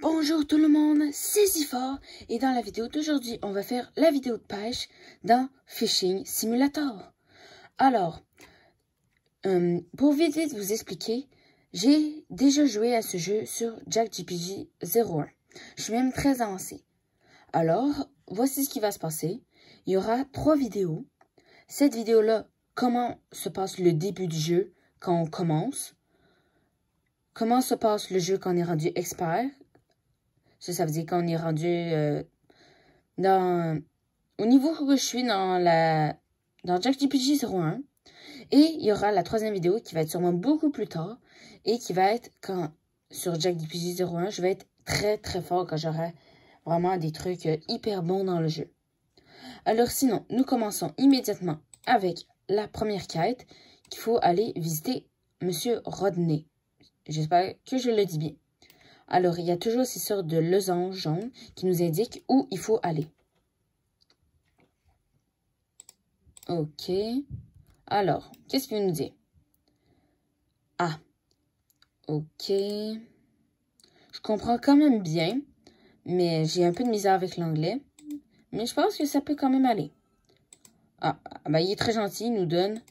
Bonjour tout le monde, c'est Zifor et dans la vidéo d'aujourd'hui, on va faire la vidéo de pêche dans Fishing Simulator. Alors, pour vite vous expliquer, j'ai déjà joué à ce jeu sur JackGPG 01. Je suis même très avancé. Alors, voici ce qui va se passer. Il y aura 3 vidéos. Cette vidéo-là, comment se passe le début du jeu quand on commence. Comment se passe le jeu quand on est rendu expert. Ça veut dire qu'on est rendu au niveau où je suis dans JackGPG 01. Et il y aura la 3e vidéo qui va être sûrement beaucoup plus tard. Et qui va être quand, sur JackGPG 01, je vais être très très fort quand j'aurai vraiment des trucs hyper bons dans le jeu. Alors sinon, nous commençons immédiatement avec la première quête qu'il faut aller visiter Monsieur Rodney. J'espère que je le dis bien. Alors, il y a toujours ces sortes de losanges jaunes qui nous indiquent où il faut aller. Ok. Alors, qu'est-ce qu'il nous dit? Ah. Ok. Je comprends quand même bien, mais j'ai un peu de misère avec l'anglais. Mais je pense que ça peut quand même aller. Ah, ben, il est très gentil, il nous donne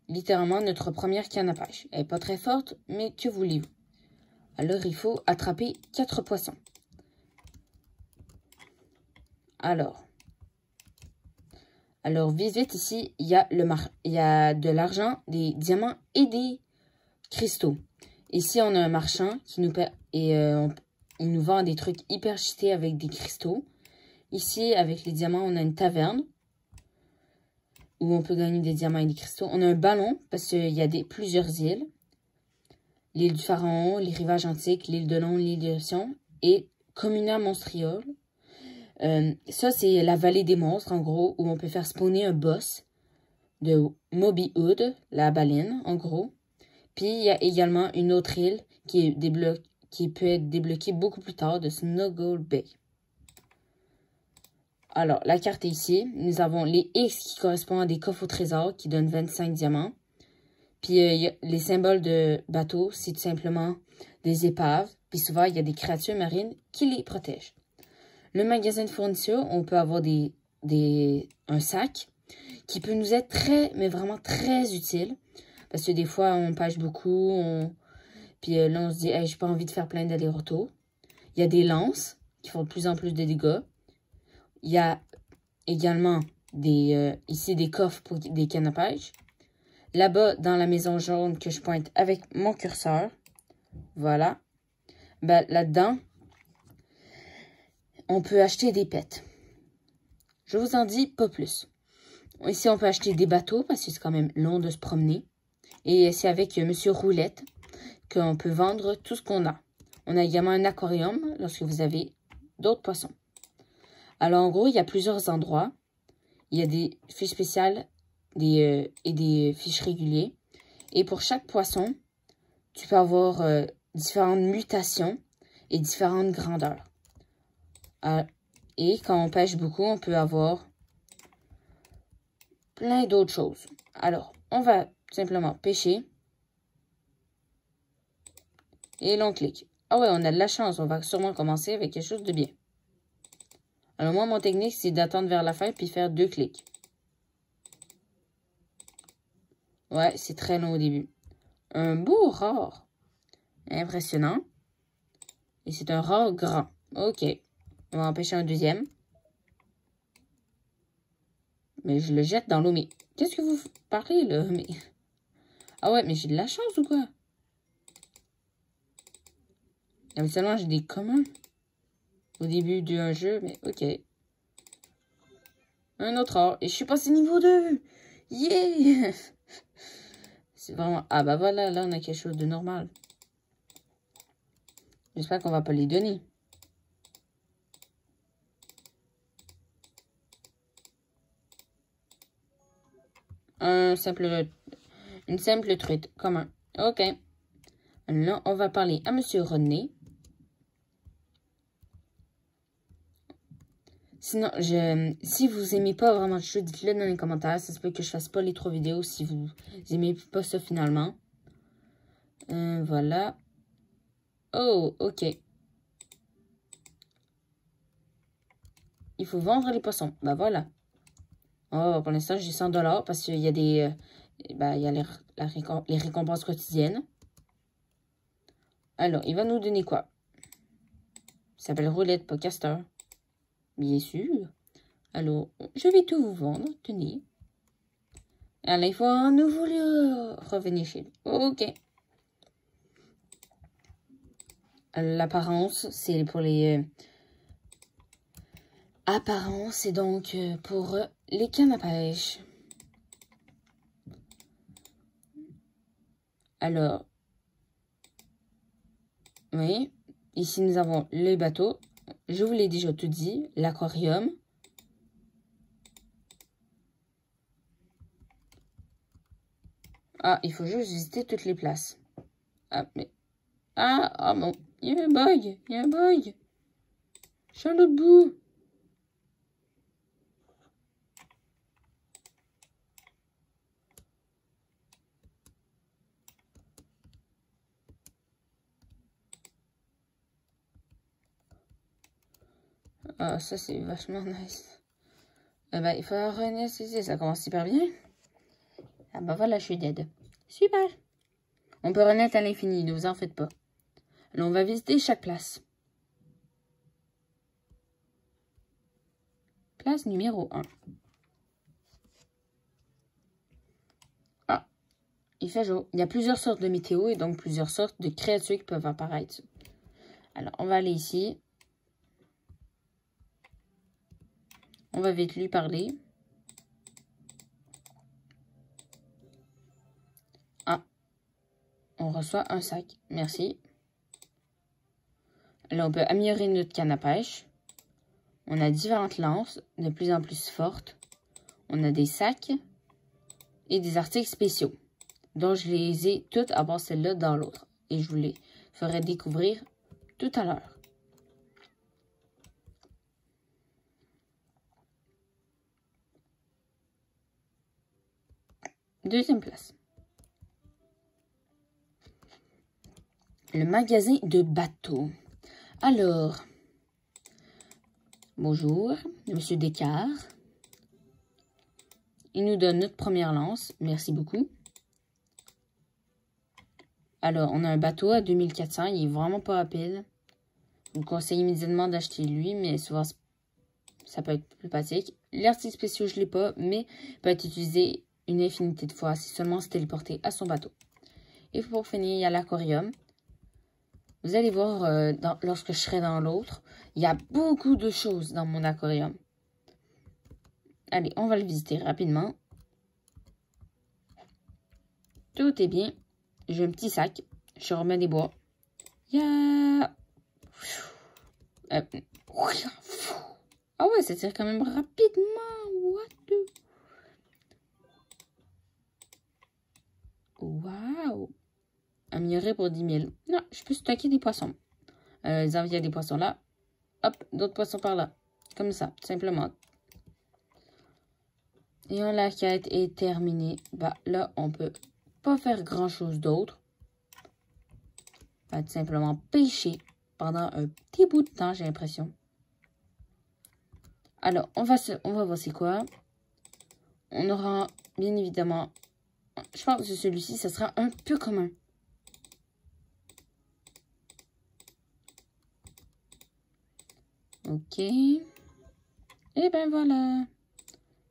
littéralement notre première canne à pêche. Elle n'est pas très forte, mais que voulez-vous? Alors, il faut attraper 4 poissons. Alors, vite ici, il y a de l'argent, des diamants et des cristaux. Ici, on a un marchand qui nous il nous vend des trucs hyper cheatés avec des cristaux. Ici, avec les diamants, on a une taverne où on peut gagner des diamants et des cristaux. On a un ballon parce qu'il y a plusieurs îles. L'île du Pharaon, les rivages antiques, l'île de Long, l'île d'Irruption et Comuna Monstriole. Ça, c'est la vallée des monstres, en gros, où on peut faire spawner un boss de Moby Hood, la baleine, en gros. Puis, il y a également une autre île qui peut être débloquée beaucoup plus tard, de Snuggle Bay. Alors, la carte est ici. Nous avons les X qui correspondent à des coffres au trésor qui donnent 25 diamants. Puis, les symboles de bateau, c'est tout simplement des épaves. Puis souvent, il y a des créatures marines qui les protègent. Le magasin de fourniture, on peut avoir un sac qui peut nous être mais vraiment très utile. Parce que des fois, on pêche beaucoup. Puis là, on se dit, hey, j'ai pas envie de faire plein d'allers-retours. Il y a des lances qui font de plus en plus de dégâts. Il y a également ici des coffres pour des cannes à pêche. Là-bas, dans la maison jaune que je pointe avec mon curseur, voilà, ben, là-dedans, on peut acheter des pets. Je vous en dis pas plus. Ici, on peut acheter des bateaux parce que c'est quand même long de se promener. Et c'est avec Monsieur Roulette qu'on peut vendre tout ce qu'on a. On a également un aquarium lorsque vous avez d'autres poissons. Alors, en gros, il y a plusieurs endroits. Il y a des fiches spéciales et des fiches réguliers. Et pour chaque poisson, tu peux avoir différentes mutations et différentes grandeurs. Et quand on pêche beaucoup, on peut avoir plein d'autres choses. Alors, on va simplement pêcher. Et l'on clique. Ah ouais, on a de la chance. On va sûrement commencer avec quelque chose de bien. Alors moi, mon technique, c'est d'attendre vers la fin puis faire 2 clics. Ouais, c'est très long au début. Un beau rare. Impressionnant. Et c'est un rare grand. Ok. On va en pêcher un deuxième. Mais je le jette dans l'eau. Mais qu'est-ce que vous parlez, là? Mais... Ah ouais, mais j'ai de la chance ou quoi? Habituellement, j'ai des communs au début d'un jeu, mais ok. Un autre or. Et je suis passé niveau 2. Yeah! C'est vraiment... Ah bah voilà, là on a quelque chose de normal. J'espère qu'on va pas les donner. Une simple truite. Comment? Ok. Là, on va parler à Monsieur Rodney. Sinon, si vous aimez pas vraiment le jeu, dites-le dans les commentaires. Ça se peut que je fasse pas les 3 vidéos si vous aimez pas ça finalement. Voilà. Oh, ok. il faut vendre les poissons. Ben voilà. Oh, pour l'instant, j'ai 100 $ parce qu'il y a des... il y a les récompenses quotidiennes. Alors, il va nous donner quoi? Ça s'appelle roulette podcaster. Bien sûr. Alors, je vais tout vous vendre. Tenez. Alors, il faut un nouveau revenir chez lui. OK. L'apparence, c'est pour les... apparence, c'est donc pour les cannes à pêche. Alors, oui, ici nous avons les bateaux. Je vous l'ai déjà tout dit, l'aquarium. Ah, il faut juste visiter toutes les places. Ah, mais... Ah, bon, il y a un bug, il y a un bug. Je suis à l'autre bout. Ah, ça c'est vachement nice. Eh ben, il faut renécessiter, ça commence super bien. Ah bah voilà, je suis dead. Super. On peut renaître à l'infini, ne vous en faites pas. Alors, on va visiter chaque place. Place numéro 1. Ah, il fait jour. Il y a plusieurs sortes de météo et donc plusieurs sortes de créatures qui peuvent apparaître. Alors, on va aller ici. On va vite lui parler. Ah, on reçoit un sac. Merci. Alors, on peut améliorer notre canne à pêche. On a différentes lances, de plus en plus fortes. On a des sacs et des articles spéciaux, dont je les ai toutes à part celle-là dans l'autre. Et je vous les ferai découvrir tout à l'heure. Deuxième place. Le magasin de bateaux. Alors, bonjour, Monsieur Descartes. Il nous donne notre première lance. Merci beaucoup. Alors, on a un bateau à 2400. Il est vraiment pas rapide. Je vous conseille immédiatement d'acheter lui, mais souvent, ça peut être plus pratique. L'article spéciaux, je ne l'ai pas, mais peut être utilisé une infinité de fois si seulement se téléporter à son bateau. Et pour finir, il y a l'aquarium. Vous allez voir, lorsque je serai dans l'autre, il y a beaucoup de choses dans mon aquarium. Allez, on va le visiter rapidement. Tout est bien. J'ai un petit sac. Je remets des bois. Ah ouais, ça tire quand même rapidement. What the... Wow. Amélioré pour 10 000. Non, je peux stocker des poissons. Il y a des poissons là. Hop, d'autres poissons par là. Comme ça, simplement. Et la quête est terminée. Bah, là, on peut pas faire grand chose d'autre. Tout simplement pêcher pendant un petit bout de temps, j'ai l'impression. Alors, on va voir c'est quoi. On aura, bien évidemment, je pense que celui-ci, ça sera un peu commun. Ok. Et ben voilà.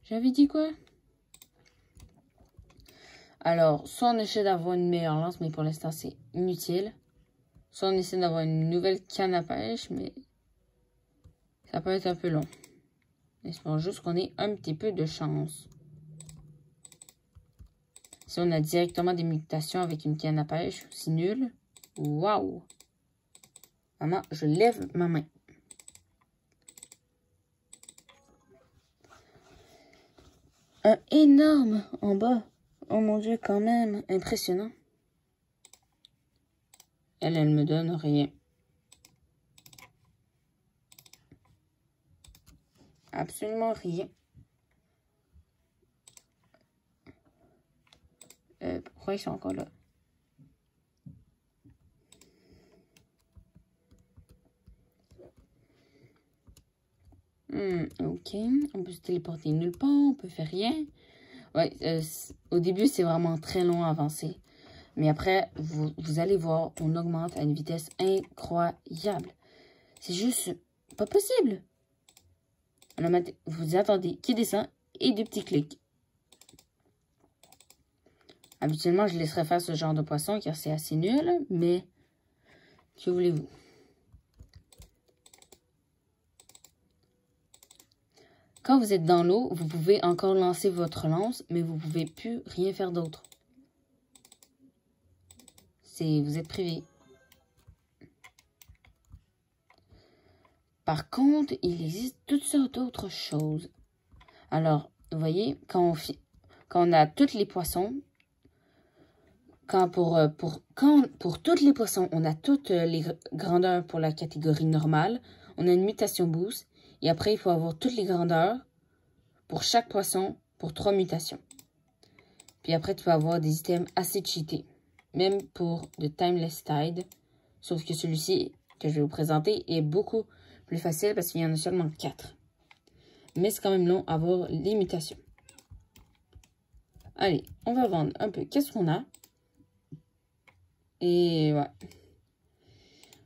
J'avais dit quoi? Alors, soit on essaie d'avoir une meilleure lance, mais pour l'instant, c'est inutile. Soit on essaie d'avoir une nouvelle canne à pêche, mais ça peut être un peu long. Espérons juste qu'on ait un petit peu de chance. Si on a directement des mutations avec une canne à pêche, c'est nul. Waouh! Maman, je lève ma main. Un énorme en bas. Oh mon Dieu, quand même. Impressionnant. Elle me donne rien. Absolument rien. Pourquoi ils sont encore là? Ok. On peut se téléporter nulle part. On peut faire rien. Ouais, au début, c'est vraiment très long à avancer. Mais après, vous allez voir, on augmente à une vitesse incroyable. C'est juste pas possible. Alors maintenant, vous attendez qui descend et deux petits clics. Habituellement, je laisserais faire ce genre de poisson car c'est assez nul, mais que voulez-vous? Quand vous êtes dans l'eau, vous pouvez encore lancer votre lance, mais vous ne pouvez plus rien faire d'autre. Vous êtes privé. Par contre, il existe toutes sortes d'autres choses. Alors, vous voyez, quand on a tous les poissons, pour tous les poissons, on a toutes les grandeurs pour la catégorie normale, on a une mutation boost, et après, il faut avoir toutes les grandeurs pour chaque poisson pour 3 mutations. Puis après, tu vas avoir des items assez cheatés, même pour le Timeless Tide, sauf que celui-ci que je vais vous présenter est beaucoup plus facile parce qu'il y en a seulement 4. Mais c'est quand même long à avoir les mutations. Allez, on va vendre un peu. Qu'est-ce qu'on a? Et ouais.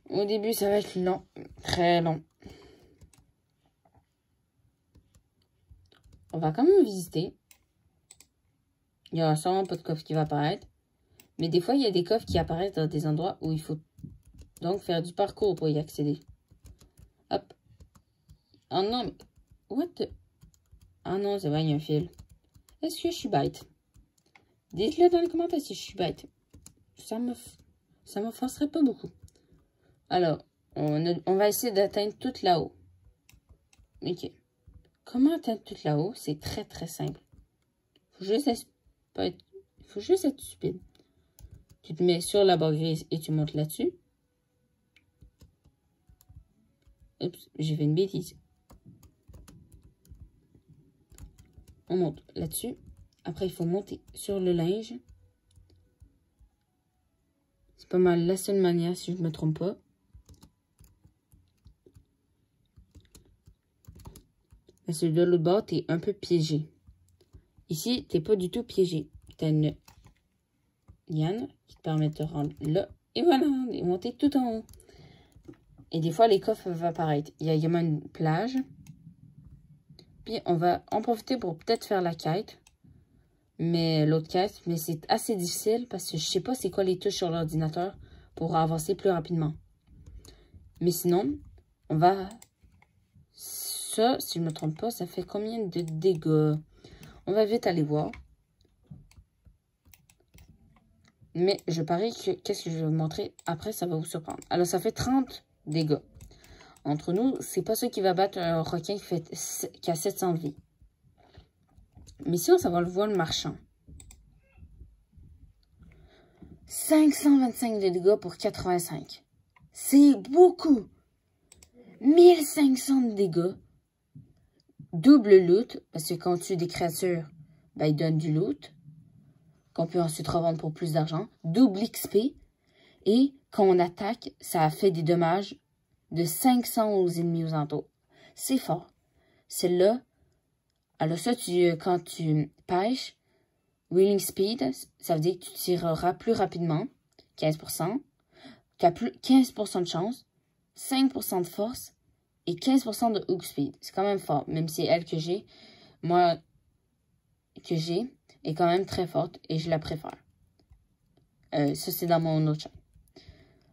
Au début, ça va être long. Très long. On va quand même visiter. Il n'y aura sûrement pas de coffre qui va apparaître. Mais des fois, il y a des coffres qui apparaissent dans des endroits où il faut donc faire du parcours pour y accéder. Hop. Oh non, mais... What the... Ah non, c'est vrai, il y a un fil. Est-ce que je suis bête? Dites-le dans les commentaires si je suis bête. Ça m'offenserait pas beaucoup. Alors, on va essayer d'atteindre tout là-haut. Ok. Comment atteindre tout là-haut? C'est très très simple. Faut juste être stupide. Tu te mets sur la barre grise et tu montes là-dessus. Oups, j'ai fait une bêtise. On monte là-dessus. Après, il faut monter sur le linge. C'est pas mal la seule manière, si je ne me trompe pas. Parce que de l'autre bord, tu es un peu piégé. Ici, tu n'es pas du tout piégé. Tu as une liane qui te permet de te rendre là. Et voilà, de monter tout en haut. Et des fois, les coffres peuvent apparaître. Il y a également une plage. Puis, on va en profiter pour peut-être faire la quête. Mais l'autre quête, mais c'est assez difficile parce que je sais pas c'est quoi les touches sur l'ordinateur pour avancer plus rapidement. Mais sinon, on va... Ça, si je me trompe pas, ça fait combien de dégâts? On va vite aller voir. Mais je parie que qu'est-ce que je vais vous montrer après, ça va vous surprendre. Alors, ça fait 30 dégâts. Entre nous, c'est pas ça qui va battre un requin qui a 700 de vie. Mais sinon, ça va le voile marchand. 525 de dégâts pour 85. C'est beaucoup. 1500 de dégâts. Double loot, parce que quand on tue des créatures, ben, ils donnent du loot. Qu'on peut ensuite revendre pour plus d'argent. Double XP. Et quand on attaque, ça fait des dommages de 500 aux ennemis aux alentours. C'est fort. Celle-là, alors ça, quand tu pêches, Reeling Speed, ça veut dire que tu tireras plus rapidement, 15%. Tu as plus 15% de chance, 5% de force et 15% de hook speed. C'est quand même fort, même si elle que j'ai, moi, que j'ai, est quand même très forte et je la préfère. Ça, c'est dans mon autre chaîne.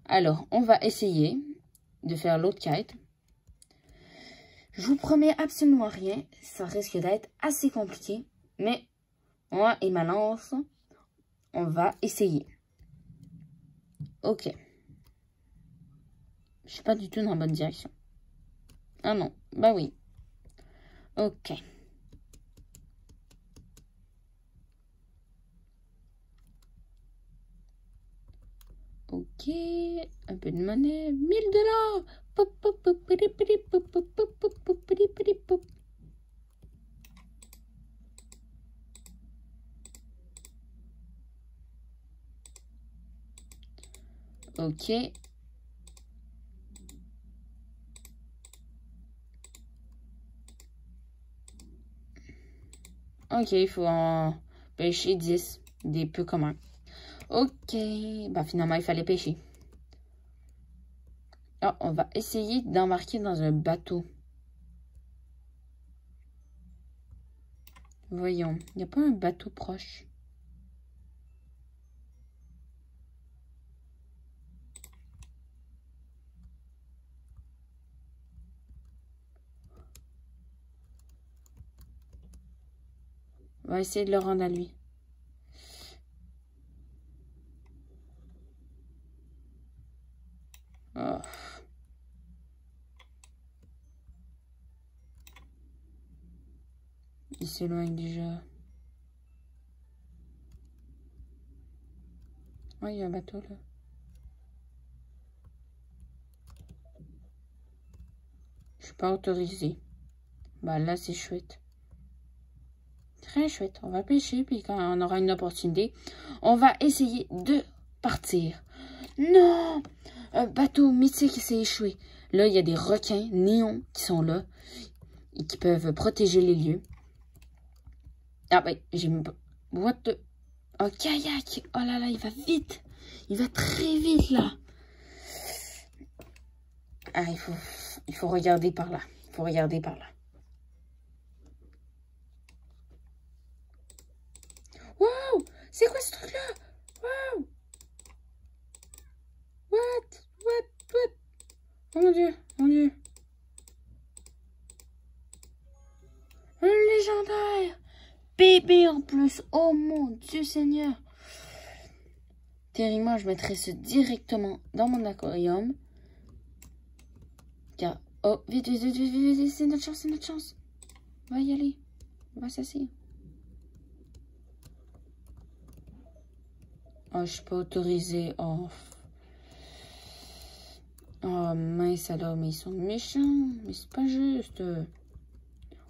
Alors, on va essayer de faire l'autre quête. Je vous promets absolument rien. Ça risque d'être assez compliqué. Mais moi et ma lance, on va essayer. Ok. Je suis pas du tout dans la bonne direction. Ah non. Bah oui. Ok. Ok, un peu de monnaie, 1000 $. Ok. Ok, il faut en pêcher 10. Des peu communs. Ok. Bah, finalement, il fallait pêcher. Ah, on va essayer d'embarquer dans un bateau. Voyons. Il n'y a pas un bateau proche. On va essayer de le rendre à lui. Oh. Il s'éloigne déjà. Oh, il y a un bateau là. Je suis pas autorisée. Bah là, c'est chouette. Très chouette. On va pêcher, puis quand on aura une opportunité, on va essayer de partir. Non! Un bateau mythique s'est échoué. Là, il y a des requins néons qui sont là et qui peuvent protéger les lieux. Ah ben, j'ai même pas... What the... Un kayak! Oh là là, il va vite! Il va très vite, là! Ah, il faut regarder par là. Il faut regarder par là. Wow! C'est quoi ce truc-là? Wow! What? Oh mon Dieu, mon Dieu. Un légendaire! Bébé en plus! Oh mon Dieu Seigneur! Théoriquement, je mettrais ce directement dans mon aquarium. Car... Oh, vite, c'est notre chance, c'est notre chance. On va y aller. On va s'asseoir. Oh, je suis pas autorisée. Oh. Oh, mince alors, mais ils sont méchants. Mais c'est pas juste.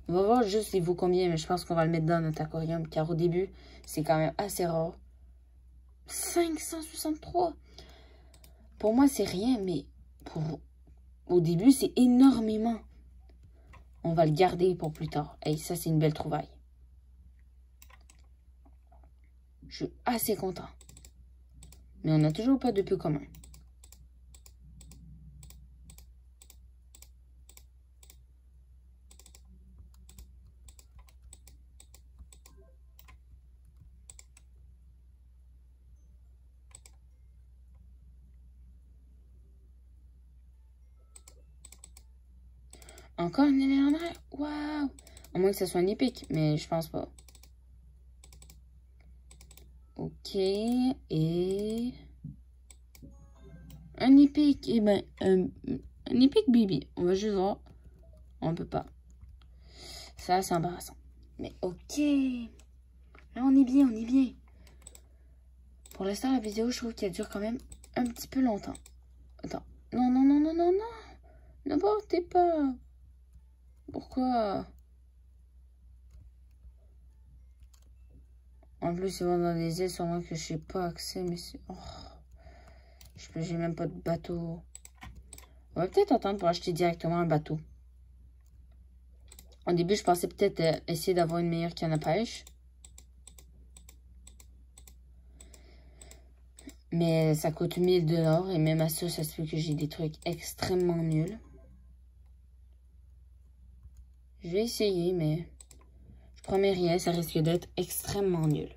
On va voir juste il vaut combien, mais je pense qu'on va le mettre dans notre aquarium. Car au début, c'est quand même assez rare. 563. Pour moi, c'est rien, mais au début, c'est énormément. On va le garder pour plus tard. Et ça, c'est une belle trouvaille. Je suis assez content. Mais on n'a toujours pas de peu commun. Encore une légendaire? Waouh! À moins que ce soit un épique, mais je pense pas. Ok, et... Un épique, eh ben, un épique baby. On va juste voir. On peut pas. Ça, c'est embarrassant. Mais ok. Là, on est bien, on est bien. Pour l'instant, la vidéo, je trouve qu'elle dure quand même un petit peu longtemps. Attends. Non. Ne partez pas. Pourquoi? En plus, ils vont dans des îles, sûrement que je sais pas accès, mais c'est... Oh. J'ai même pas de bateau. On va peut-être attendre pour acheter directement un bateau. Au début, je pensais peut-être essayer d'avoir une meilleure canne à pêche. Mais ça coûte 1000 $ et même à ça, ça se fait que j'ai des trucs extrêmement nuls. Je vais essayer, mais je promets rien, ça risque d'être extrêmement nul.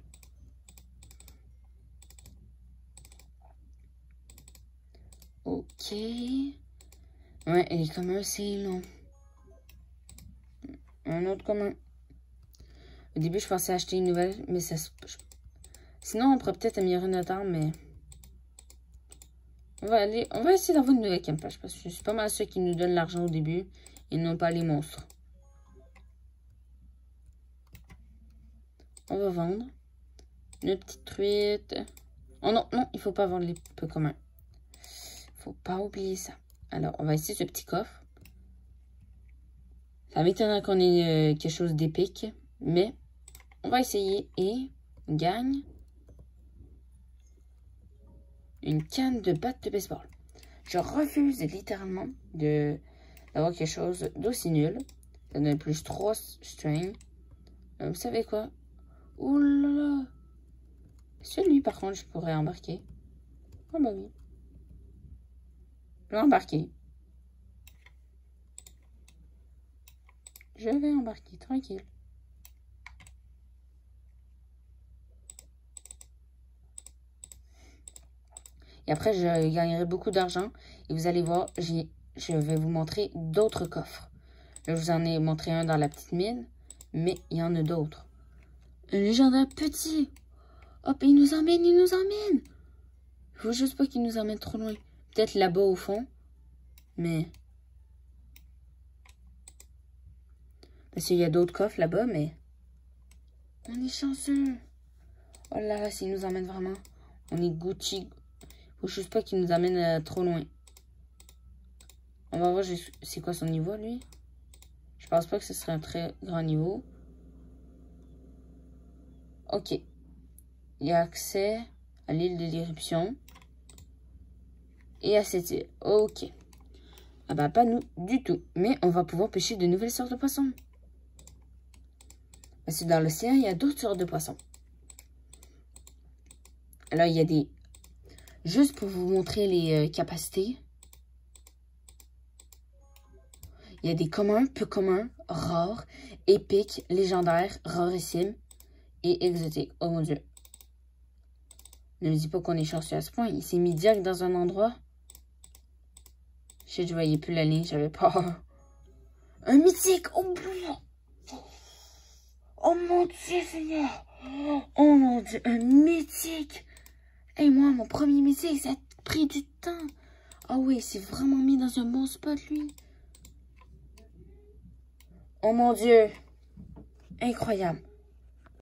Ok. Ouais, et les communs, c'est long. Un autre commun. Au début, je pensais acheter une nouvelle, mais ça se... Sinon, on pourrait peut-être améliorer notre arme, mais... On va essayer d'avoir une nouvelle canne pêche, parce que je suis pas mal sûr qu'ils nous donnent l'argent au début, et non pas les monstres. On va vendre. Une petite truite. Oh non, il faut pas vendre les peu communs. Faut pas oublier ça. Alors, on va essayer ce petit coffre. Ça m'étonnerait qu'on ait quelque chose d'épique, mais on va essayer et on gagne une canne de batte de baseball. Je refuse littéralement d'avoir quelque chose d'aussi nul. Ça donne plus 3 strings. Vous savez quoi? Ouh là là. Celui, par contre, je pourrais embarquer. Ah bah oui. Je vais embarquer. Je vais embarquer, tranquille. Et après, je gagnerai beaucoup d'argent. Et vous allez voir, je vais vous montrer d'autres coffres. Là, je vous en ai montré un dans la petite mine. Mais il y en a d'autres. Un légendaire petit. Hop, il nous emmène, il nous emmène. Il faut juste pas qu'il nous emmène trop loin. Peut-être là-bas au fond. Mais... parce qu'il y a d'autres coffres là-bas, mais... on est chanceux. Oh là là, s'il nous emmène vraiment. On est Gucci. Faut juste pas qu'il nous amène trop loin. On va voir c'est quoi son niveau, lui. Je pense pas que ce serait un très grand niveau. Ok. Il y a accès à l'île de l'éruption. Et à cette île. Ok. Ah bah pas nous du tout. Mais on va pouvoir pêcher de nouvelles sortes de poissons. Parce que dans l'océan, il y a d'autres sortes de poissons. Alors, il y a des... juste pour vous montrer les capacités. Il y a des communs, peu communs, rares, épiques, légendaires, rarissimes et exotiques. Oh mon dieu. Ne me dis pas qu'on est chanceux à ce point. Il s'est mis direct dans un endroit. Je voyais plus la ligne, j'avais peur. Un mythique! Oh, oh mon dieu, Seigneur! Oh mon dieu, un mythique! Et moi, mon premier mythique, ça a pris du temps. Ah oui, il s'est vraiment mis dans un bon spot, lui. Oh mon dieu! Incroyable.